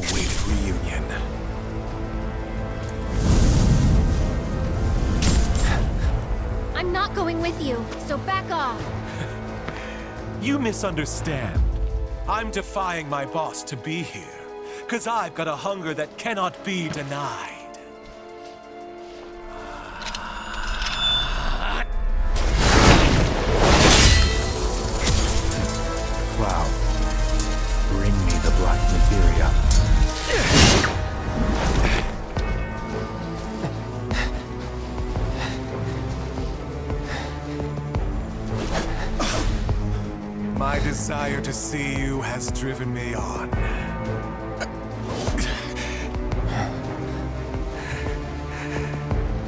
long-awaited reunion. I'm not going with you, so back off. You misunderstand. I'm defying my boss to be here, 'cause I've got a hunger that cannot be denied. Cloud, bring me the black materia. My desire to see you has driven me on.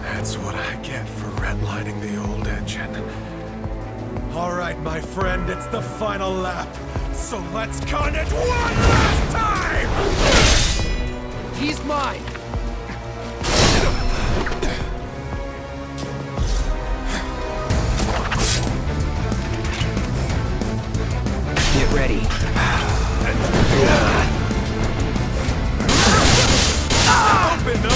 That's what I get for redlining the old engine. All right, my friend, it's the final lap. So let's con it one last time! He's mine! Get ready. Open up!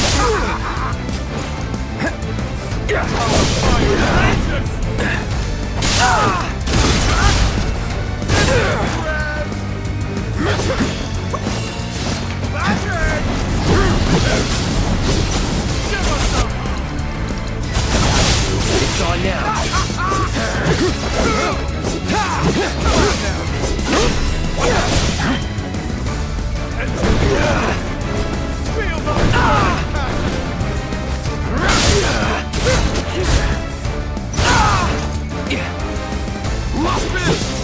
It's on now. Not so fast.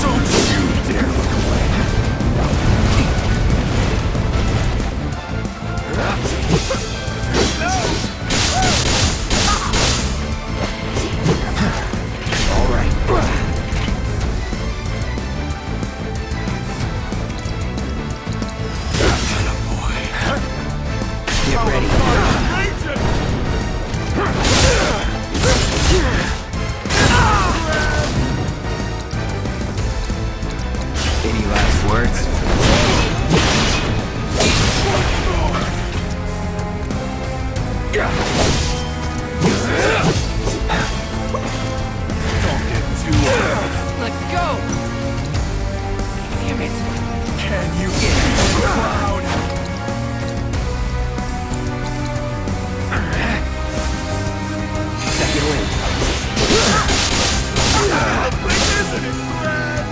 Don't you dare look away. All right. Get ready. Any last words? Don't get too Let go! Damn it! Can you get the crowd? Second wind. How big isn't it, Brad?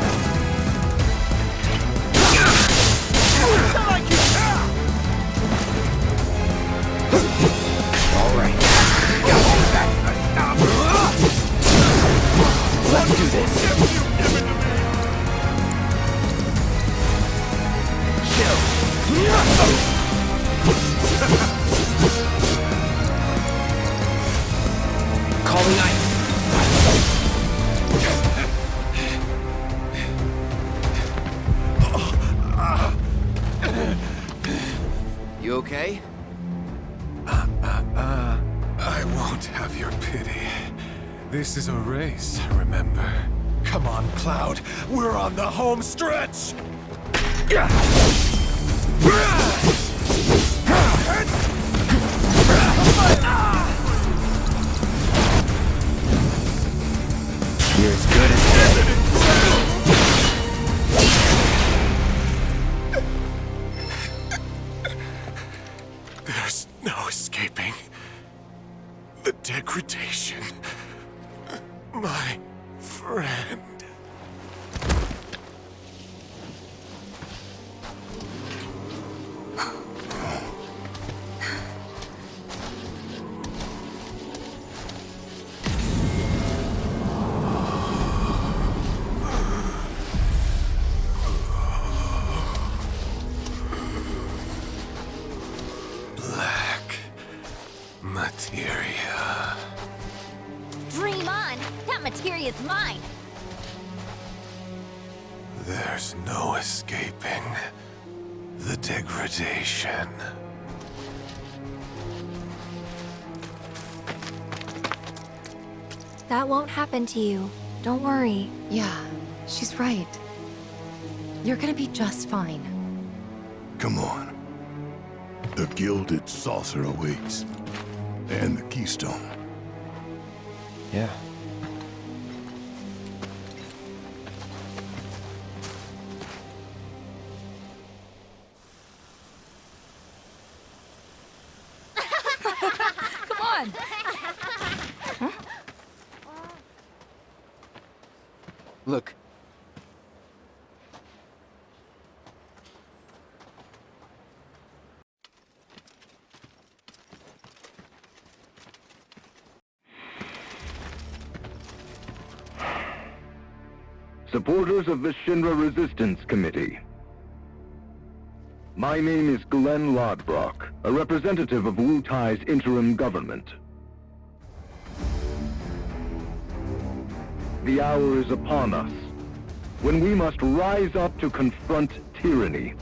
Like you All right. Got you back. Let's do this. Chill. Calling ice. You okay? I won't have your pity. This is a race, remember? Come on, Cloud. We're on the home stretch! You're as good as dead. There's no escaping the degradation. My friend. Black materia. Dream on! That materia's mine! There's no escaping the degradation. That won't happen to you. Don't worry. Yeah, she's right. You're gonna be just fine. Come on. The gilded saucer awaits. And the keystone. Yeah. Come on! Look. Supporters of the Shinra Resistance Committee. My name is Glenn Lodbrok, a representative of Wu Tai's interim government. The hour is upon us, when we must rise up to confront tyranny.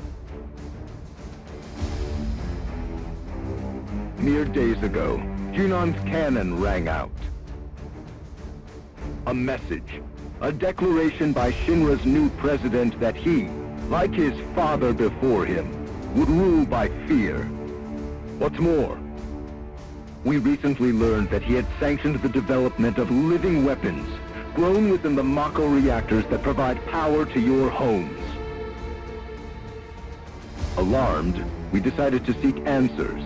Mere days ago, Junon's cannon rang out. A message. A declaration by Shinra's new president that he, like his father before him, would rule by fear. What's more, we recently learned that he had sanctioned the development of living weapons grown within the Mako reactors that provide power to your homes. Alarmed, we decided to seek answers,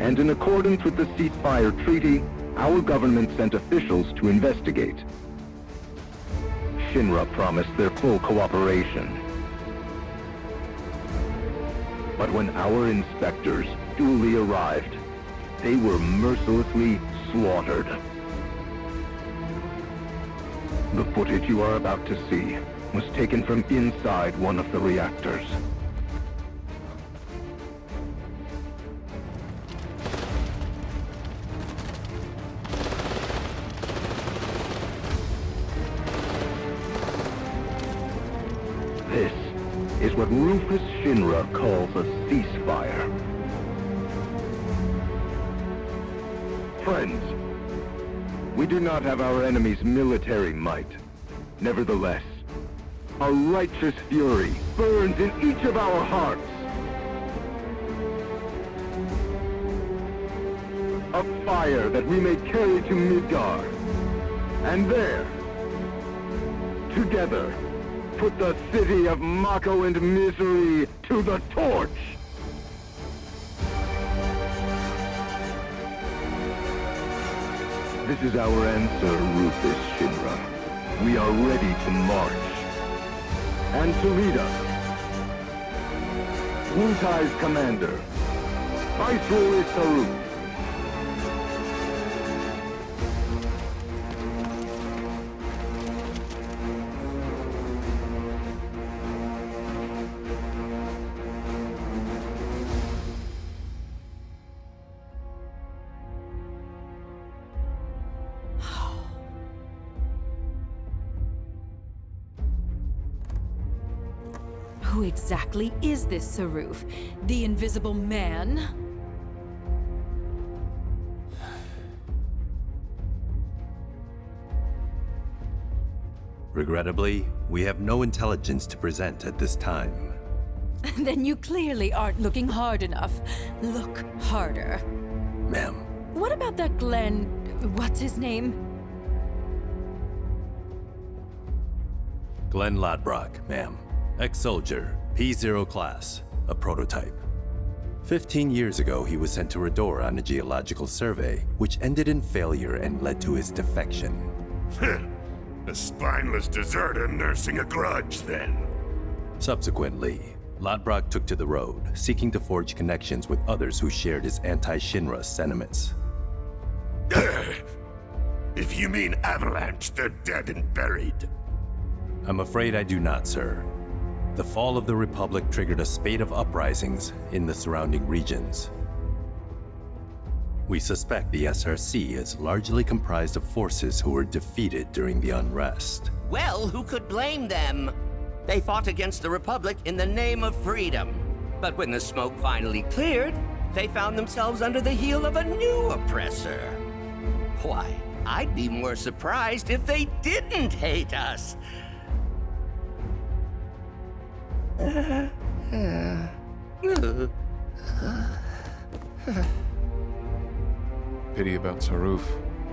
and in accordance with the ceasefire treaty, our government sent officials to investigate. Shinra promised their full cooperation. But when our inspectors duly arrived, they were mercilessly slaughtered. The footage you are about to see was taken from inside one of the reactors. This is what Rufus Shinra calls a ceasefire. Friends, we do not have our enemy's military might. Nevertheless, a righteous fury burns in each of our hearts. A fire that we may carry to Midgar. And there, together, put the city of Mako and misery to the torch! This is our answer, Rufus Shinra. We are ready to march. And to lead us, Wu Tai's commander, Viceroy Sarut. Who exactly is this Saruf? The Invisible Man? Regrettably, we have no intelligence to present at this time. Then you clearly aren't looking hard enough. Look harder. Ma'am. What about that Glenn... what's his name? Glenn Lodbrok, ma'am. Ex-soldier, P0 class, a prototype. 15 years ago, he was sent to Redor on a geological survey, which ended in failure and led to his defection. A spineless deserter nursing a grudge, then. Subsequently, Lodbrok took to the road, seeking to forge connections with others who shared his anti-Shinra sentiments. If you mean Avalanche, they're dead and buried. I'm afraid I do not, sir. The fall of the Republic triggered a spate of uprisings in the surrounding regions. We suspect the SRC is largely comprised of forces who were defeated during the unrest. Well, who could blame them? They fought against the Republic in the name of freedom. But when the smoke finally cleared, they found themselves under the heel of a new oppressor. Why, I'd be more surprised if they didn't hate us. Pity about Saruf.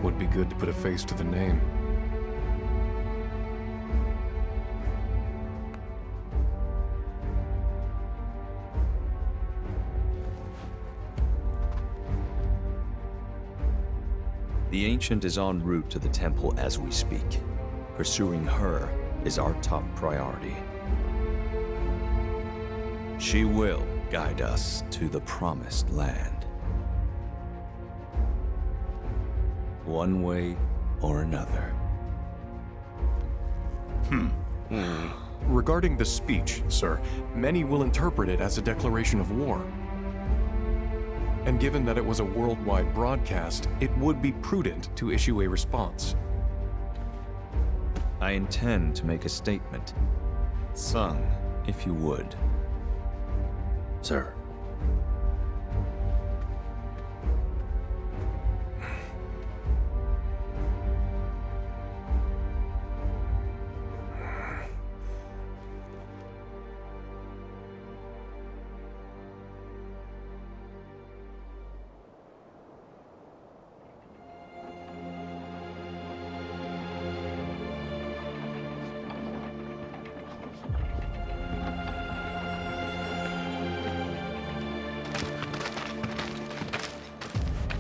Would be good to put a face to the name. The Ancient is en route to the temple as we speak. Pursuing her is our top priority. She will guide us to the Promised Land. One way or another. Regarding the speech, sir, many will interpret it as a declaration of war. And given that it was a worldwide broadcast, it would be prudent to issue a response. I intend to make a statement. Sung, if you would. Sir.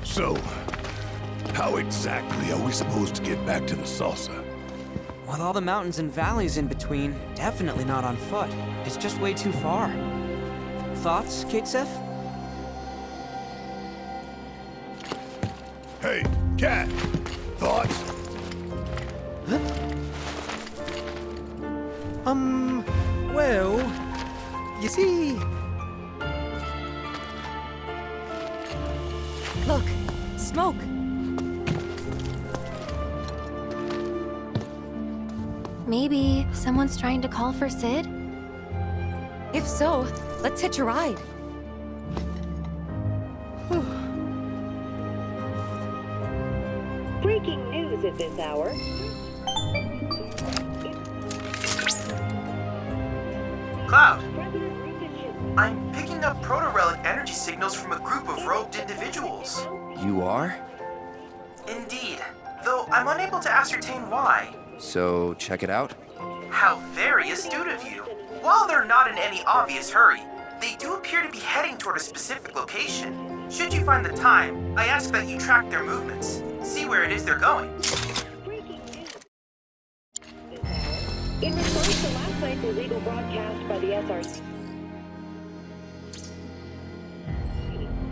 So, how exactly are we supposed to get back to the saucer? With all the mountains and valleys in between, definitely not on foot. It's just way too far. Thoughts, Kate-Sif? Hey, Cat! Thoughts? Well, you see... Look, smoke. Maybe someone's trying to call for Sid? If so, let's hitch a ride. Breaking news at this hour. Cloud, I'm picking up proto-relic energy signals from a group of robed individuals. You are? Indeed, though I'm unable to ascertain why. So, check it out? How very astute of you. While they're not in any obvious hurry, they do appear to be heading toward a specific location. Should you find the time, I ask that you track their movements. See where it is they're going. In response to last night's illegal broadcast by the SRC,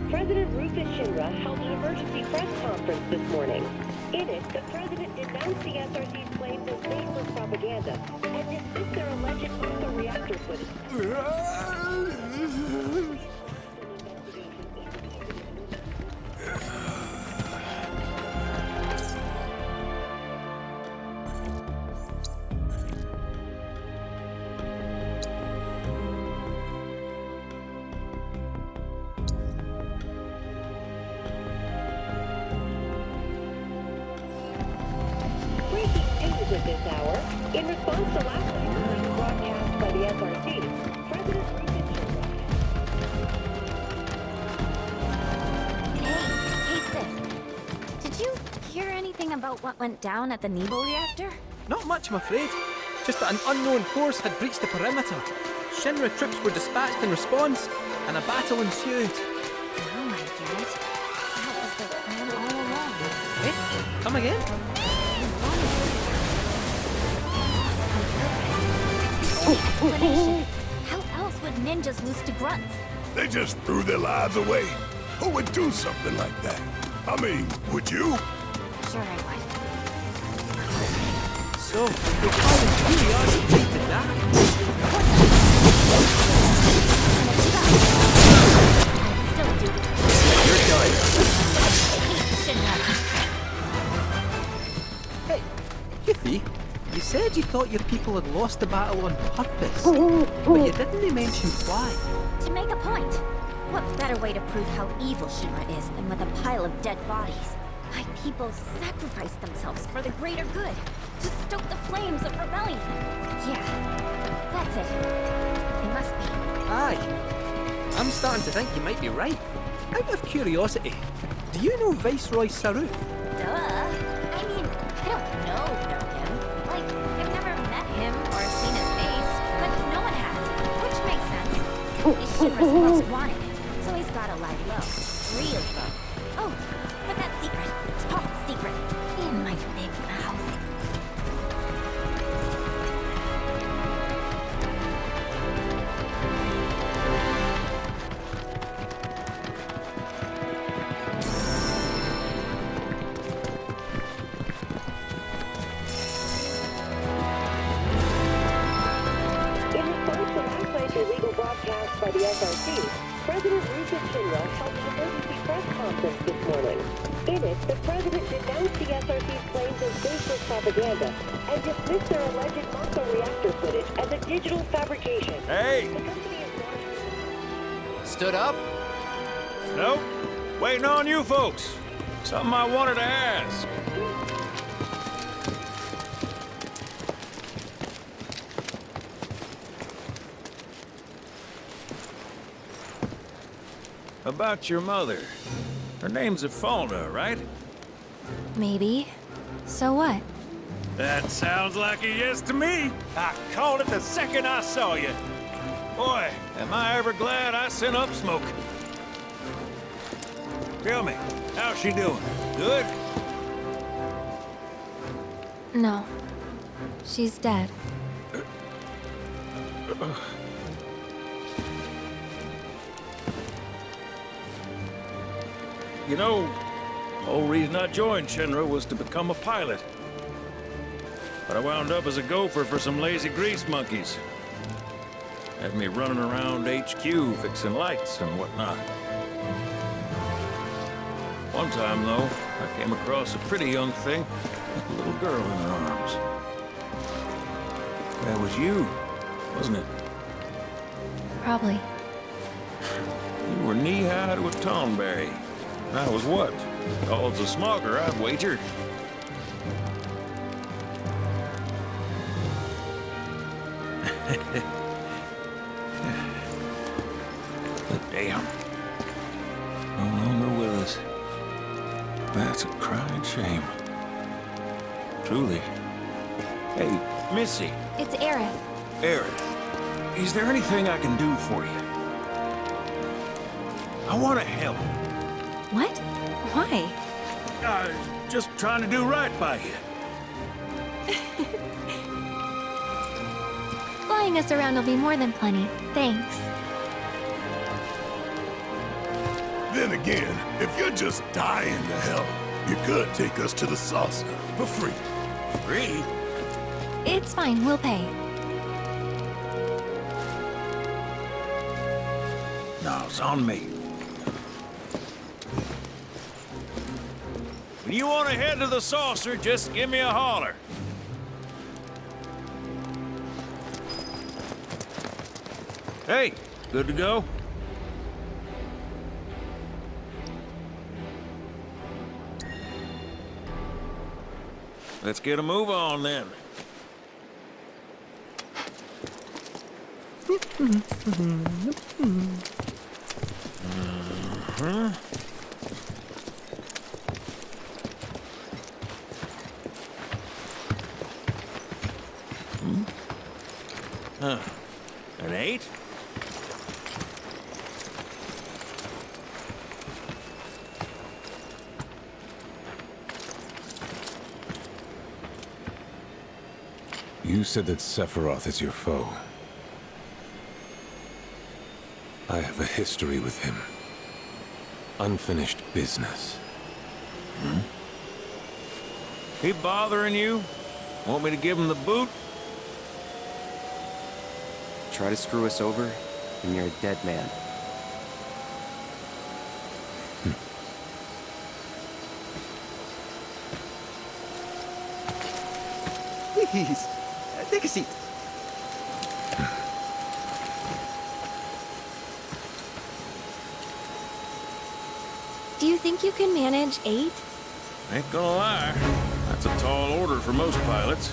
President Rufus Shinra held an emergency press conference this morning. In it, the president denounced the SRC's claims as baseless propaganda and dismissed their alleged nuclear reactor footage. At this hour, in response to last night's illegal broadcast by the SRC, President Rufus Shinra. Hey, Sid. Did you hear anything about what went down at the Nebo reactor? Not much, I'm afraid. Just that an unknown force had breached the perimeter. Shinra troops were dispatched in response, and a battle ensued. Now I get it. That was the plan all along. Wait, come again? Explanation. How else would ninjas lose to grunts? They just threw their lives away. Who would do something like that? I mean, would you? Sure I would. So, the pilots really are afraid to die. Still do. You're done. Shinra. Hey, Kiffy, you said you thought thought your people had lost the battle on purpose. But you didn't mention why. To make a point. What better way to prove how evil Shinra is than with a pile of dead bodies? My people sacrificed themselves for the greater good, to stoke the flames of rebellion. Yeah, that's it. It must be. Aye. I'm starting to think you might be right. Out of curiosity, do you know Viceroy Saruth? Duh. I mean, I don't know him. Like, I've never met him or seen his face, but no one has, which makes sense. He's Shinra's most wanted, so he's gotta lie low. Real low. Oh, but that secret, top secret, in my big mouth. In response to last night's illegal broadcast by the SRC, President Rufus Shinra held an emergency press conference this morning. In it, the president denounced the SRC's claims as baseless propaganda and dismissed their alleged Mako reactor footage as a digital fabrication. Hey! The company is Stood up? Nope. Waiting on you folks. Something I wanted to ask. About your mother. Her name's Ifalna, right? Maybe. So what? That sounds like a yes to me. I called it the second I saw you. Boy, am I ever glad I sent up smoke. Tell me, how's she doing? Good? No. She's dead. You know, the whole reason I joined Shinra was to become a pilot. But I wound up as a gopher for some lazy grease monkeys. Had me running around HQ fixing lights and whatnot. One time, though, I came across a pretty young thing with a little girl in her arms. That was you, wasn't it? Probably. You were knee-high to a tonberry. I was what? Called a smogger, I'd wager. But damn. No longer with us. That's a crying shame. Truly. Hey, Missy. It's Aerith. Aerith, is there anything I can do for you? I want to help. What? Why? Just trying to do right by you. Flying us around will be more than plenty. Thanks. Then again, if you're just dying to help, you could take us to the saucer for free. Free? It's fine, we'll pay. No, it's on me. When you want to head to the saucer, just give me a holler. Hey, good to go? Let's get a move on then. An 8? You said that Sephiroth is your foe. I have a history with him. Unfinished business. He bothering you? Want me to give him the boot? Try to screw us over, and you're a dead man. Please, seat. Do you think you can manage 8? Ain't gonna lie, that's a tall order for most pilots.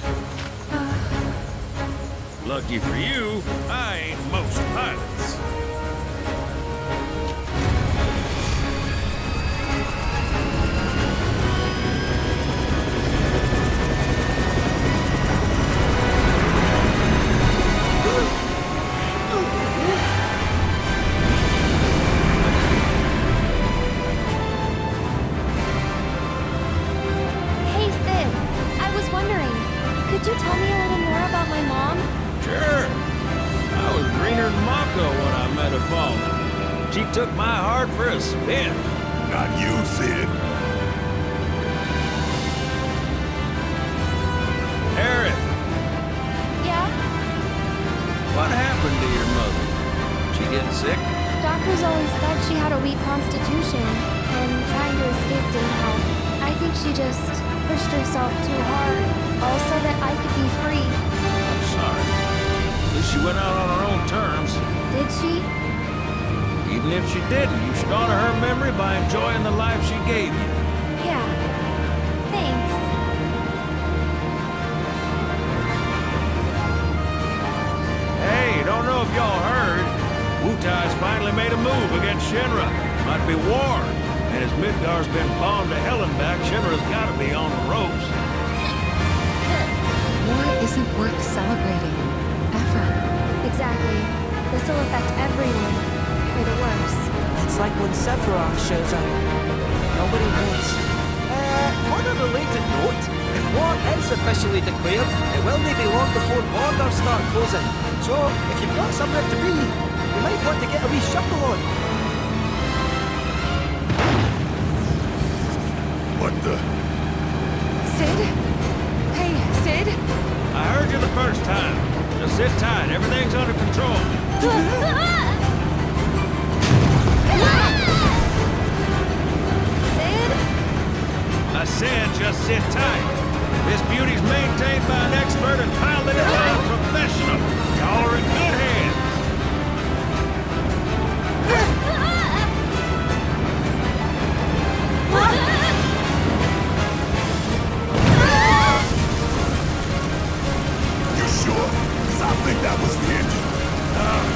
Lucky for you, I ain't most pilots. Hey, Sid. I was wondering, could you tell me a little more about my mom? Sure. I was greener than Mako when I met her father. She took my heart for a spin. Not you, Sid. Harriet, Yeah? what happened to your mother? She get sick? Doctors always said she had a weak constitution, and trying to escape didn't help. I think she just pushed herself too hard, all so that I could be free. I'm sorry. At least she went out on her own terms. Did she? Even if she didn't, you should honor her memory by enjoying the life she gave you. Yeah. Thanks. Hey, don't know if y'all heard. Wutai's finally made a move against Shinra. Might be war. And as Midgar's been bombed to hell and back, Shinra's gotta be on the ropes. War isn't worth celebrating. Ever. Exactly. This will affect everyone. For the worse. It's like when Sephiroth shows up. Nobody wins. On a related note, if war is officially declared, it will not be long before borders start closing. So, if you've got somewhere to be, you might want to get a wee shuffle on. What the? Sid? Hey, Sid? I heard you the first time. Just sit tight. Everything's under control. Sid? I said just sit tight. This beauty's maintained by an expert and piloted by a professional. Y'all are in good hands. You sure? Because I think that was the engine.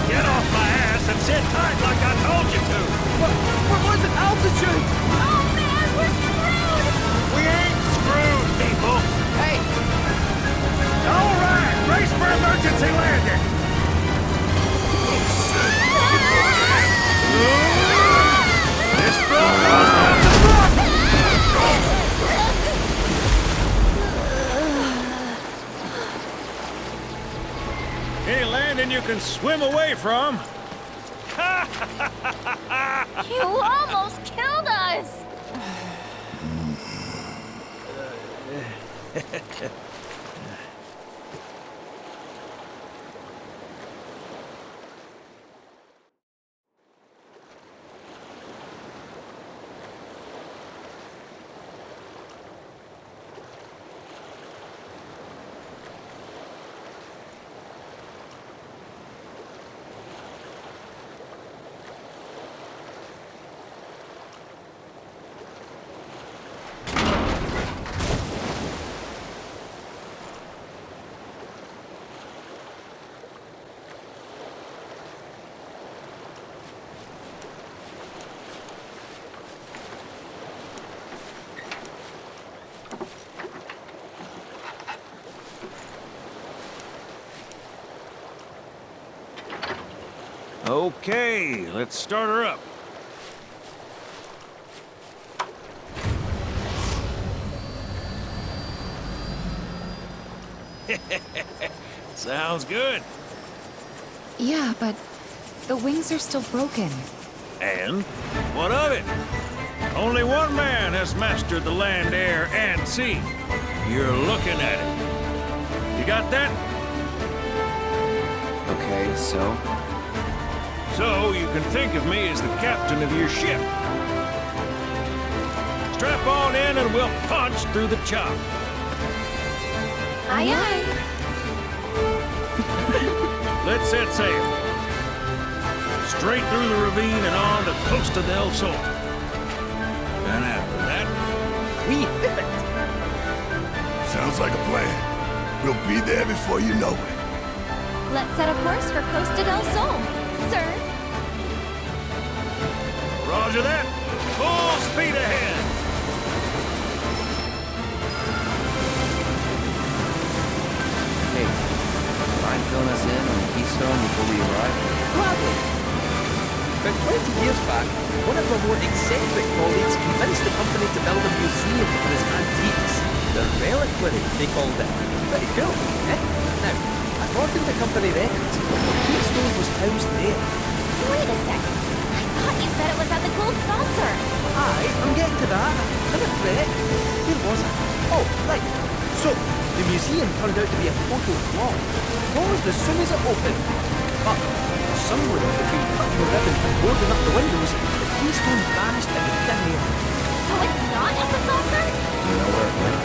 Get off my ass and sit tight like I told you to. What was it? Altitude? Oh man, we're screwed! We ain't screwed, people. Hey! All right, brace for emergency landing. This front goes down the front. Any landing you can swim away from. You almost killed us! Okay, let's start her up. Sounds good. Yeah, but the wings are still broken. And what of it? Only one man has mastered the land, air, and sea. You're looking at it. You got that? Okay, so? So you can think of me as the captain of your ship. Strap on in and we'll punch through the chop. Aye, aye. Let's set sail. Straight through the ravine and on to Costa del Sol. And after that, we hit it. Sounds like a plan. We'll be there before you know it. Let's set a course for Costa del Sol, sir. Roger that. Full speed ahead. Hey, mind filling us in on the Keystone before we arrive? Gladly. About 20 years back, one of our more eccentric colleagues convinced the company to build a museum for his antiques. The reliquary, they called it. Pretty cool, eh? Now, according to company records, the Keystone was housed there. Wait a second. I thought you said it was at the Gold Saucer. Aye, I'm getting to that. I'm a threat. Where was I? Oh, right. So, the museum turned out to be a total flop. Closed as soon as it opened. But, somewhere between cutting the ribbon and boarding up the windows, the Keystone vanished into thin air. So it's not at the saucer? You know where it went?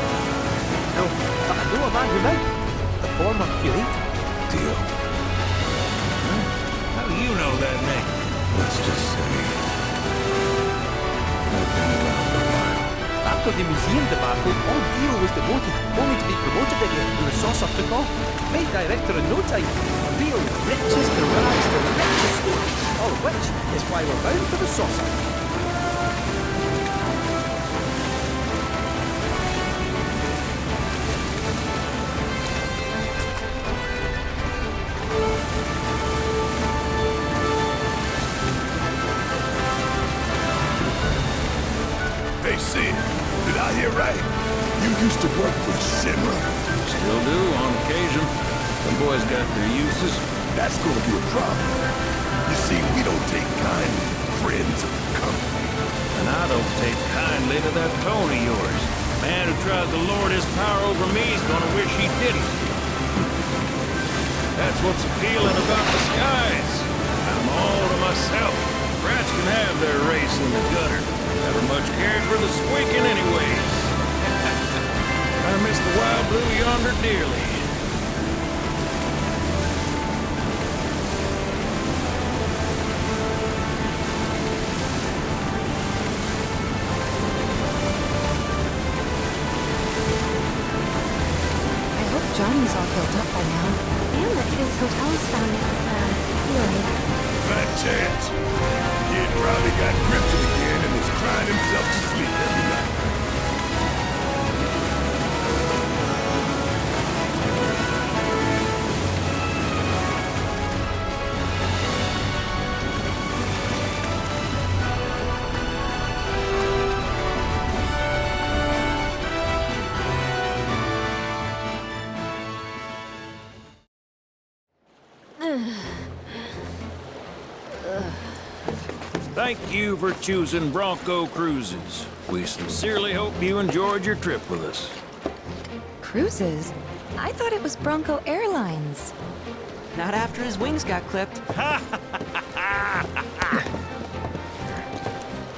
No, but I know a man who might. The former curator. Deal. How do you know that name? Let's just say I've been around a while. After the museum debacle, all Dio was demoted, only to be promoted again when the saucer took off. Made director in no time. A real riches to rags to riches story. All of which is why we're bound for the saucer. Hey, Sid, did I hear right? You used to work with Shinra? Still do, on occasion. Them boys got their uses. That's gonna be a problem. You see, we don't take kindly to friends of the company. And I don't take kindly to that tone of yours. Man who tries to lord his power over me is gonna wish he didn't. That's what's appealing about the skies. I'm all to myself. Rats can have their race in the gutter. Never much cared for the squeaking anyways. I miss the wild blue yonder dearly. I hope Johnny's all built up by now. And that his hotel's found its, ceilings. Fat chance. Kid probably got drifted again and is crying himself to sleep every night. Thank you for choosing Bronco Cruises. We sincerely hope you enjoyed your trip with us. Cruises? I thought it was Bronco Airlines. Not after his wings got clipped.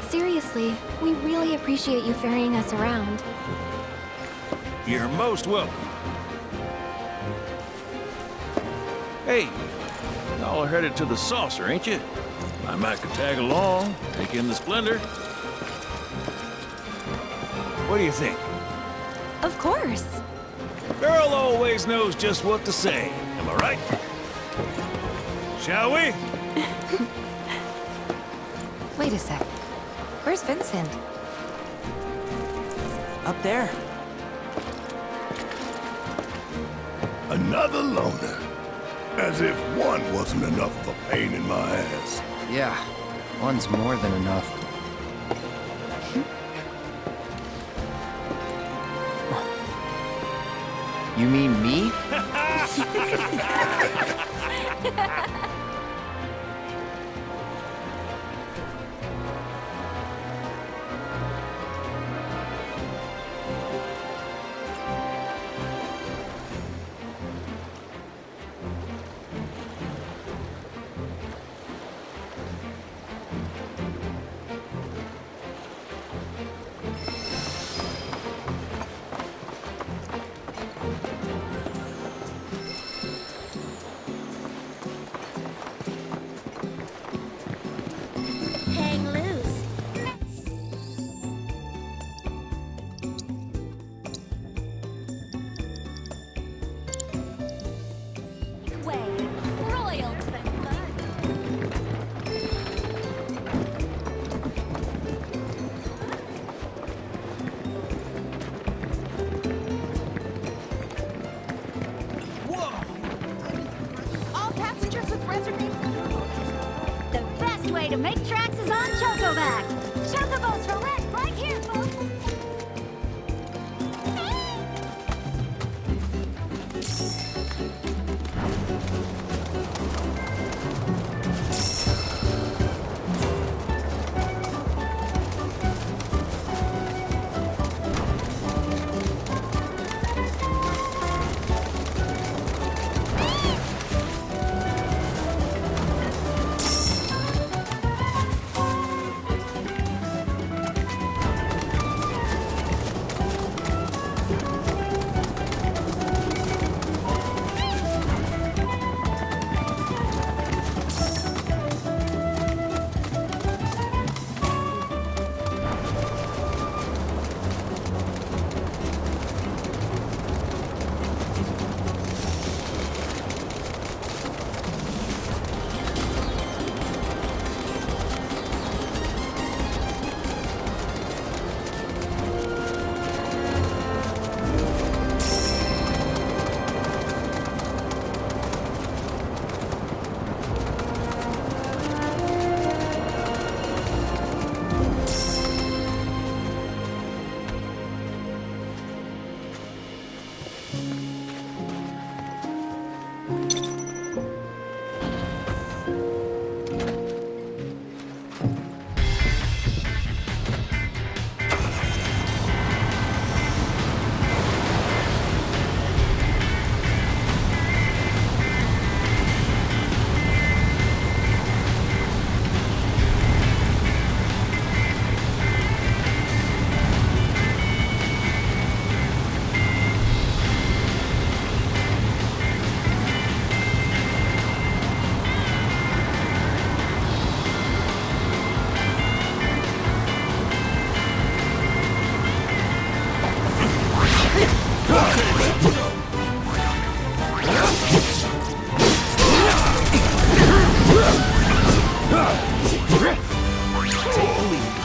Seriously, we really appreciate you ferrying us around. You're most welcome. Hey, y'all are headed to the saucer, ain't you? I might could tag along, take in the splendor. What do you think? Of course. Girl always knows just what to say. Am I right? Shall we? Wait a sec. Where's Vincent? Up there. Another loner. As if one wasn't enough of a pain in my ass. Yeah, one's more than enough. You mean me?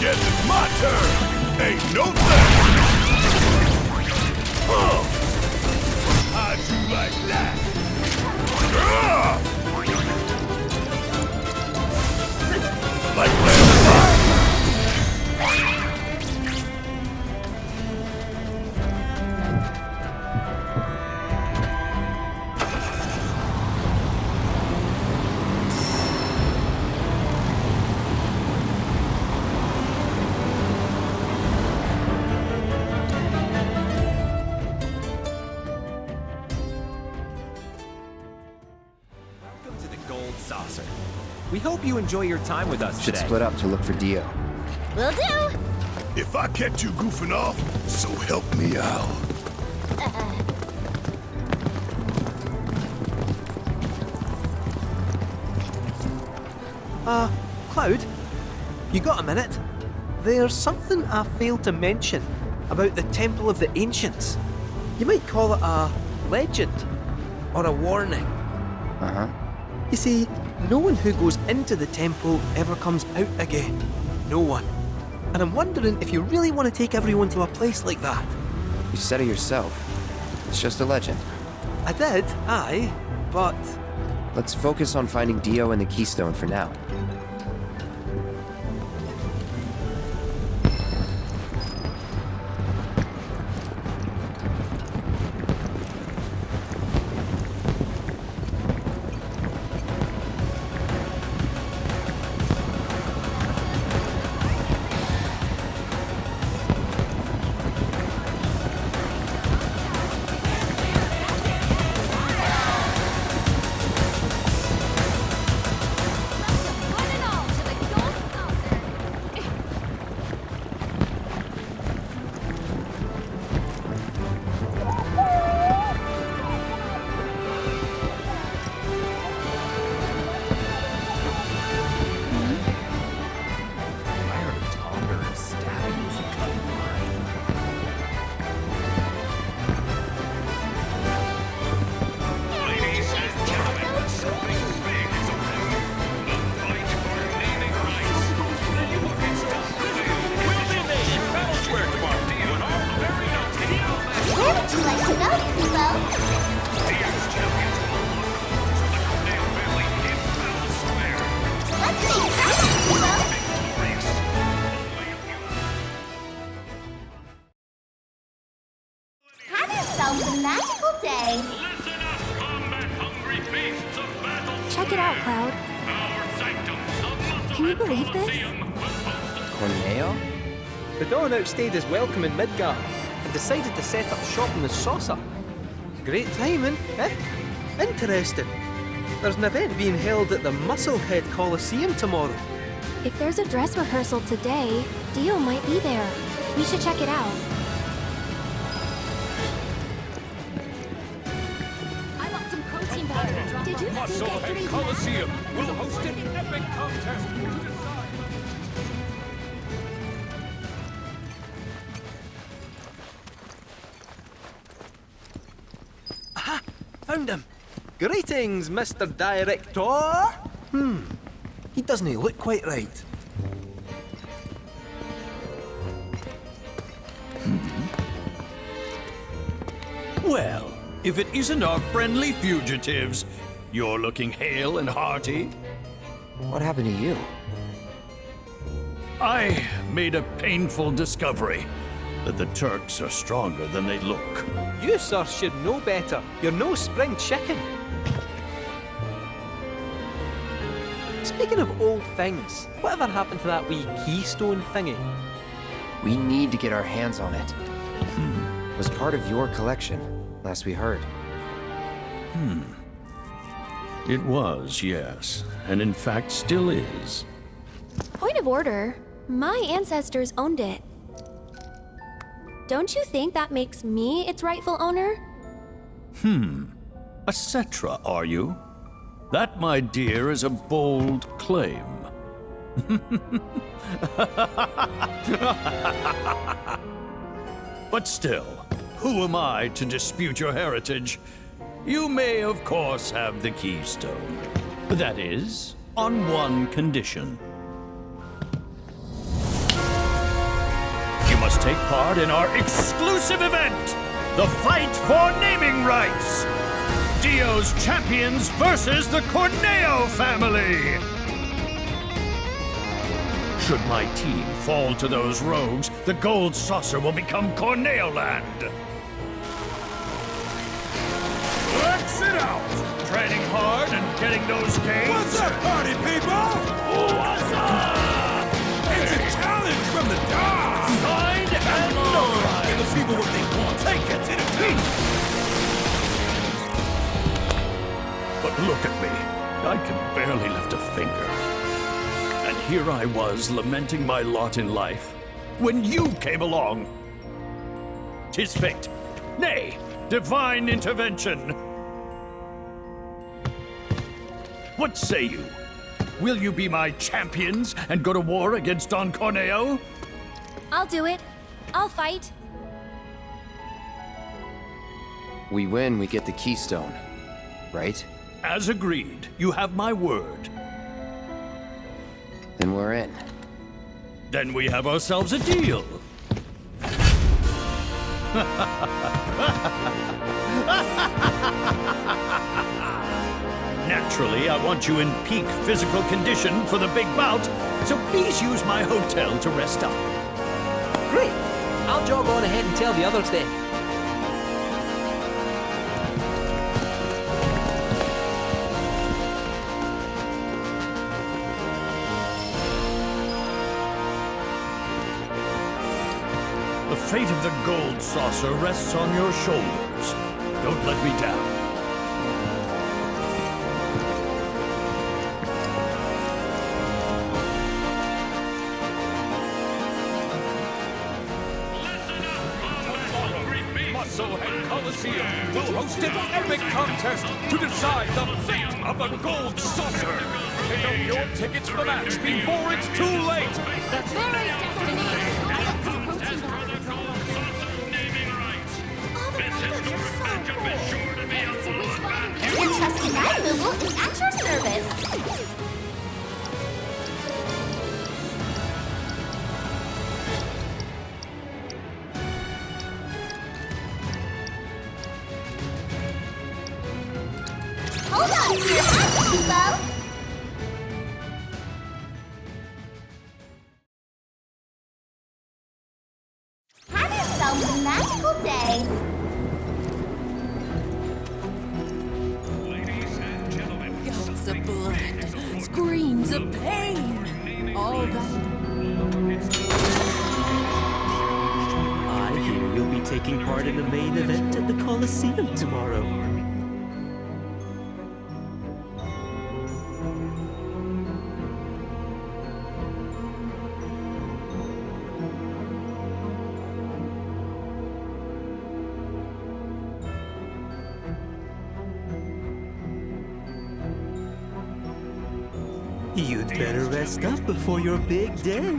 Guess it's my turn. Ain't no thing. How'd you like that? Like playing fire. We hope you enjoy your time with us Should today. split up to look for Dio. Will do. If I catch you goofing off, so help me out. Cloud? You got a minute? There's something I failed to mention about the Temple of the Ancients. You might call it a legend or a warning. Uh-huh. You see, no one who goes into the temple ever comes out again. No one. And I'm wondering if you really want to take everyone to a place like that. You said it yourself. It's just a legend. I did, aye, but... Let's focus on finding Dio and the Keystone for now. Check it out, Cloud. Can you believe this? Corneo? The Dawn outstayed his welcome in Midgar and decided to set up shop in the Saucer. Great timing, eh? Interesting. There's an event being held at the Musclehead Coliseum tomorrow. If there's a dress rehearsal today, Dio might be there. We should check it out. I want some protein powder. Did you see yesterday's Coliseum will host an epic contest. Aha! Found him! Greetings, Mr. Director! He doesn't look quite right. Well, if it isn't our friendly fugitives, you're looking hale and hearty. What happened to you? I made a painful discovery that the Turks are stronger than they look. You, sir, should know better. You're no spring chicken. Speaking of old things, whatever happened to that wee keystone thingy? We need to get our hands on it. It was part of your collection, last we heard. It was, yes, and in fact still is. Point of order. My ancestors owned it. Don't you think that makes me its rightful owner? A Cetra, are you? That, my dear, is a bold claim. But still, who am I to dispute your heritage? You may, of course, have the keystone. That is, on one condition. take part in our exclusive event, the fight for naming rights. Dio's champions versus the Corneo family. Should my team fall to those rogues, the gold saucer will become Corneo land. Let's it out! Training hard and getting those gains. What's up, party people? What's up? It's a challenge from the dogs. Signed and notarized. Give the people what they want. Take it to the beat. But look at me. I can barely lift a finger. And here I was lamenting my lot in life when you came along. 'Tis fate. Nay, divine intervention. What say you? Will you be my champions and go to war against Don Corneo? I'll do it. I'll fight. We win, we get the keystone, right? As agreed. You have my word. Then we're in. Then we have ourselves a deal. Naturally, I want you in peak physical condition for the big bout, so please use my hotel to rest up. Great! I'll jog on ahead and tell the others then. The fate of the gold saucer rests on your shoulders. Don't let me down. Musclehead Coliseum will host an epic contest to decide the fate of the gold saucer. Pick up your tickets for the match before it's too late. The very destiny approaching the Your trusty ride Google is at your service. Hold on to your hats, people! Have yourselves a magical day! Yells of blood, screams of pain, all that. I hear you'll be taking part in the main event at the Coliseum tomorrow. You'd better rest up before your big day.